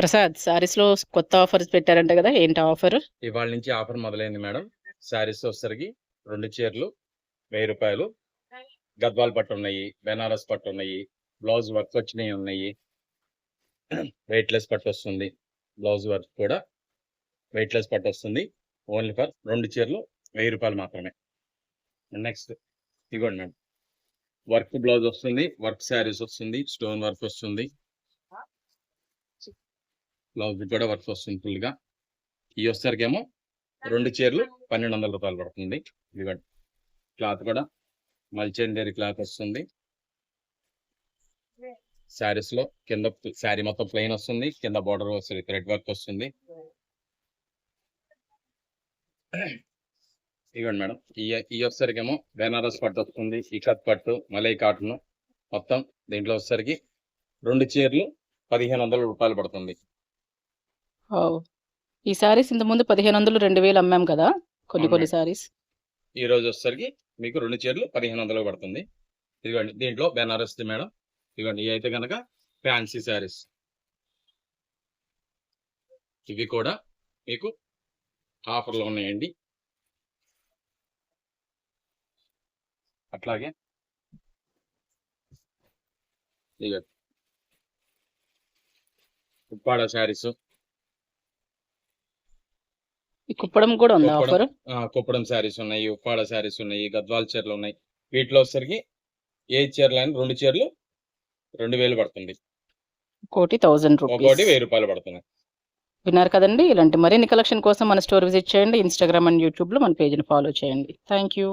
ప్రసాద్ సారీస్ లో కొత్త ఆఫర్స్ పెట్టారంట కదా, ఏంటి ఆఫర్? ఇవాళ నుంచి ఆఫర్ మొదలైంది మేడం. శారీస్ వచ్చేసరికి 2 చీరలు 1000 రూపాయలు. గద్వాల్ పట్టు ఉన్నాయి, బెనారస్ పట్టు ఉన్నాయి, బ్లౌజ్ వర్క్ వచ్చినవి ఉన్నాయి, వెయిట్లెస్ పట్టు వస్తుంది. బ్లౌజ్ వర్క్ కూడా వెయిట్లెస్ పట్టు వస్తుంది. ఓన్లీ ఫర్ 2 చీరలు 1000 రూపాయలు మాత్రమే. నెక్స్ట్ ఇదిగోండి మేడం, వర్క్ బ్లౌజ్ వస్తుంది, వర్క్ శారీస్ వస్తుంది, స్టోన్ వర్క్ వస్తుంది, బ్లౌజ్ కూడా వర్క్ వస్తుంది ఫుల్గా. ఈ వచ్చేసరికేమో 2 చీరలు 1200 రూపాయలు పడుతుంది. ఇదిగోండి, క్లాత్ కూడా మల్చందేరి క్లాత్ వస్తుంది. శారీస్ లో కింద శారీ మొత్తం ప్లెయిన్ వస్తుంది, కింద బార్డర్ వస్తుంది, థ్రెడ్ వర్క్ వస్తుంది. ఇవ్వండి మేడం, ఈ వచ్చేసరికేమో బెనారస్ పట్టు వస్తుంది, ఇకత్ పట్టు, మలై కాటన్ మొత్తం. దీంట్లో వచ్చేసరికి 2 చీరలు 1500 రూపాయలు పడుతుంది. ఈ సారీస్ ఇంత ముందు 1500 2000 అమ్మాం కదా కొన్ని సారీస్. ఈ రోజు వచ్చేసరికి మీకు 2 చీరలు 1500 పడుతుంది. ఇదిగోండి, దీంట్లో బెనారస్ మేడం. ఇదిగోండి, ఇవి అయితే కనుక ఫ్యాన్సీ శారీస్. ఇవి కూడా మీకు ఆఫర్లో ఉన్నాయండి. అట్లాగే ఇదిగోండి, ఉప్పాడ శారీస్, కుప్పడం కూడా ఉంది ఆఫర్. కుప్పడం శారీస్ ఉన్నాయి, ఉప్పాడ శారీస్ ఉన్నాయి, గద్వాల్ చీరలు ఉన్నాయి. వీటిలో వచ్చేసరికి ఏ చీరలైనా 2 చీరలు 2000 పడుతుంది. ఒకటి 1000 రూపీస్, ఒకటి 1000 రూపాయలు పడుతుంది. విన్నారు కదండి. ఇలాంటి మరిన్ని కలెక్షన్ కోసం మన స్టోర్ విజిట్ చేయండి. ఇన్స్టాగ్రామ్ అండ్ యూట్యూబ్ లో మన పేజ్ ని ఫాలో చేయండి. Thank you.